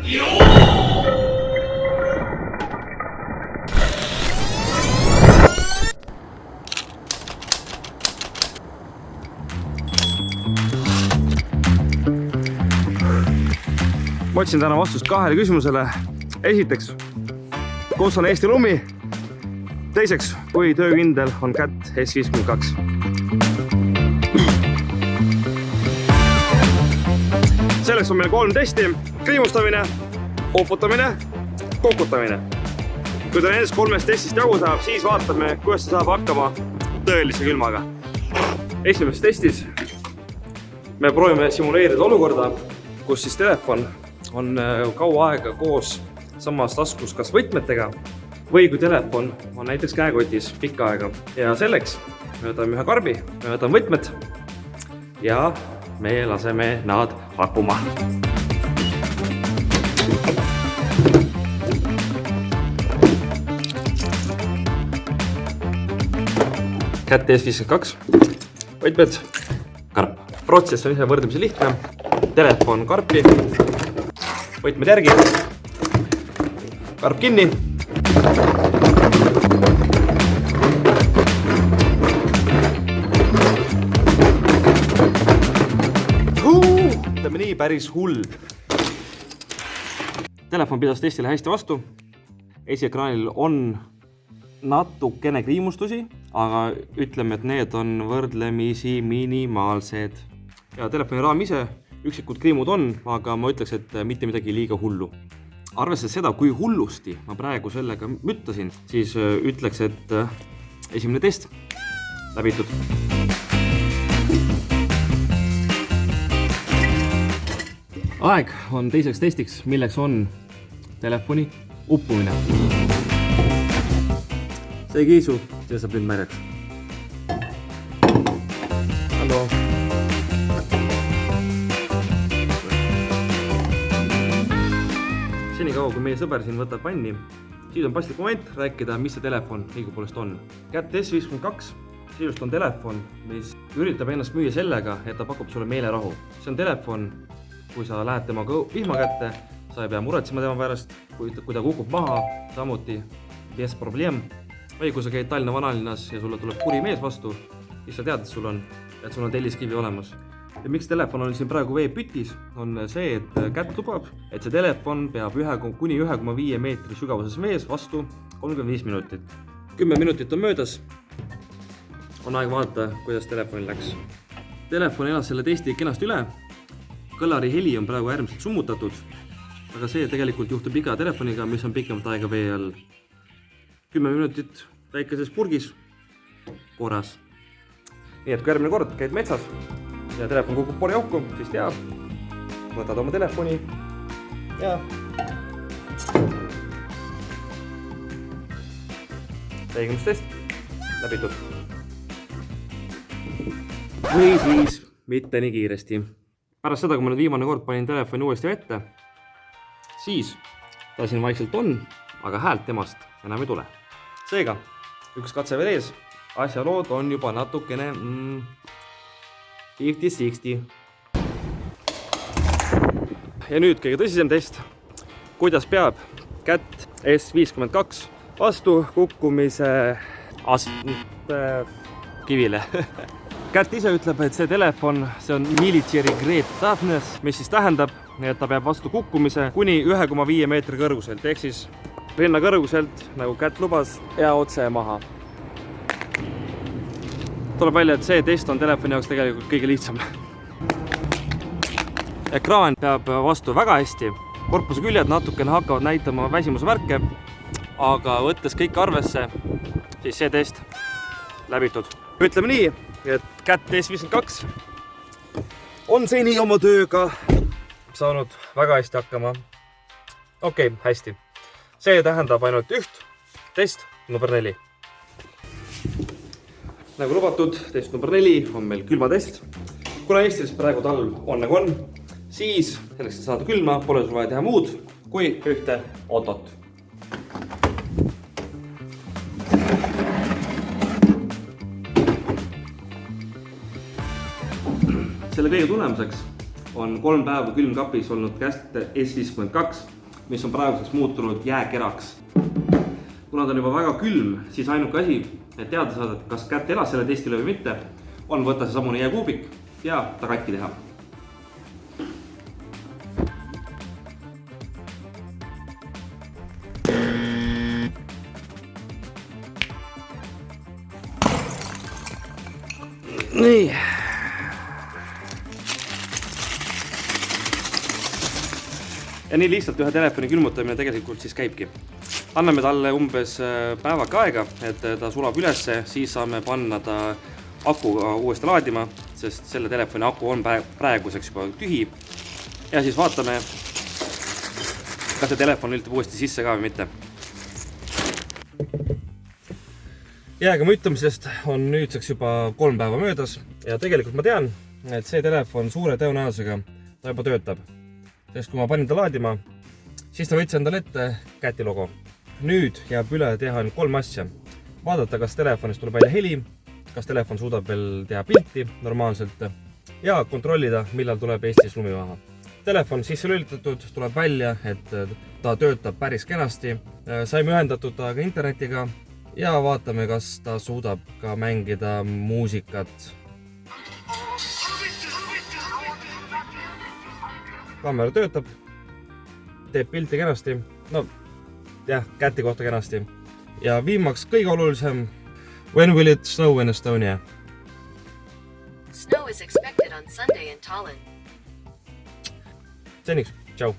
Ma otsin täna vastust kahele küsimusele. Esiteks, kus on Eesti lumi? Teiseks, kui töökindel on Cat S52? Selleks on meil 3 testi: kriimustamine, uputamine, kukutamine. Kui ta nendest 3 testist jagu saab, siis vaatame, kuidas ta saab hakkama tõelise külmaga. Esimeses testis me proovime simuleerida olukorda, kus siis telefon on kaua aega koos samas taskus kas võtmetega või kui telefon on näiteks käekotis pikka aega. Ja selleks me võtame ühe karbi, me võtame võtmed ja me laseme nad hakkuma. Cat S52, võtmed, karp. Protsess on ise võrdlemisi lihtne. Telefon karpi, võtmed järgi, karp kinni. Ütleme nii, päris hull. Telefon pidas testile hästi vastu. Esiekraanil on natukene kriimustusi, aga ütleme, et need on võrdlemisi minimaalsed. Ja telefoni raam ise üksikud kriimud on, aga ma ütleks, et mitte midagi liiga hullu. Arvestades seda, kui hullusti ma praegu sellega müttasin, siis ütleks, et esimene test läbitud. Aeg on teiseks testiks, milleks on telefoni uppumine. See kiisu, see saab nüüd märjaks. Hallo. Senikaua, kui meie sõber siin võtab vanni, siis on paslik moment rääkida, mis see telefon õigupoolest on. Cat S52 sisust on telefon, mis üritab ennast müüa sellega, et ta pakub sulle meelerahu. See on telefon, kui sa lähed temaga vihma kätte, sa ei pea muretsema tema pärast, kui ta kukub maha, samuti без проблем. Või kui sa käid Tallinna vanalinnas ja sulle tuleb kuri mees vastu, siis sa tead, et sul on telliskivi olemas. Ja miks telefon on siin praegu veepütis, on see, et Cat lubab, et see telefon peab kuni 1,5 meetri sügavuses mees vastu 35 minutit. 10 minutit on möödas, on aeg vaadata, kuidas telefonil läks. Telefon elas selle testi kenasti üle, kõlari heli on praegu äärmiselt summutatud, aga see tegelikult juhtub iga telefoniga, mis on pikemat aega vee all. 10 minutit väikeses purgis, korras. Nii et kui järgmine kord käid metsas ja telefon kukub poriauku, siis tea, võtad oma telefoni ja täigemustest läbitud. Või siis mitte nii kiiresti. Pärast seda, kui ma nüüd viimane kord panin telefoni uuesti vette, siis ta siin vaikselt on, aga häält temast enam ei tule. Seega, üks katse veel ees, asjalood on juba natukene 50-60. Ja nüüd kõige tõsisem test, kuidas peab Cat S52 vastu kukkumise kivile. Cat ise ütleb, et see telefon, see on military grade toughness, mis siis tähendab, et ta peab vastu kukkumise kuni 1,5 meetri kõrguselt, ehk siis rinna kõrguselt, nagu Cat lubas, ja otse maha. Tuleb välja, et see test on telefoni jaoks tegelikult kõige lihtsam. Ekraan peab vastu väga hästi, korpuse küljed natukene hakkavad näitama väsimusvärke, aga võttes kõik arvesse, siis see test läbitud. Ütleme nii, et Cat S52 on seni oma tööga saanud väga hästi hakkama. Okei, hästi. See tähendab ainult üht, test number 4. Nagu lubatud, test number 4 on meil külmatest. Kuna Eestis praegu talv on nagu on, siis selleks saada külma pole sul vaja teha muud kui ühte autot. Selle kõige tulemuseks on 3 päeva külmkapis olnud Cat S52. mis on praeguseks muutunud jääkeraks. Kuna ta on juba väga külm, siis ainuke asi, et teada saada, kas kätt elas selle testile või mitte, on võtta see samune jääkuubik ja ta katki teha. Nii. Ja nii lihtsalt ühe telefoni külmutamine tegelikult siis käibki. Anname talle umbes päevaka aega, et ta sulab ülesse, siis saame panna ta akuga uuesti laadima, sest selle telefoni aku on praeguseks juba tühi. Ja siis vaatame, kas see telefon lülitub uuesti sisse ka või mitte. Jääga müttamisest on nüüdseks juba 3 päeva möödas ja tegelikult ma tean, et see telefon suure tõenäosusega ta juba töötab. Sest kui ma panin ta laadima, siis ta võttis endale ette käti logo. Nüüd jääb üle teha 3 asja. Vaadata, kas telefonist tuleb välja heli, kas telefon suudab veel teha pilti normaalselt ja kontrollida, millal tuleb Eestis lumimaha. Telefon sisse lülitatud, tuleb välja, et ta töötab päris kenasti. Saime ühendatud ta ka internetiga ja vaatame, kas ta suudab ka mängida muusikat. Kaamera töötab, teeb pilti kenasti, no jah, käti kohta kenasti. Ja viimaks kõige olulisem, when will it snow in Estonia? Snow is expected on Sunday in Tallinn. Seniks, tšau!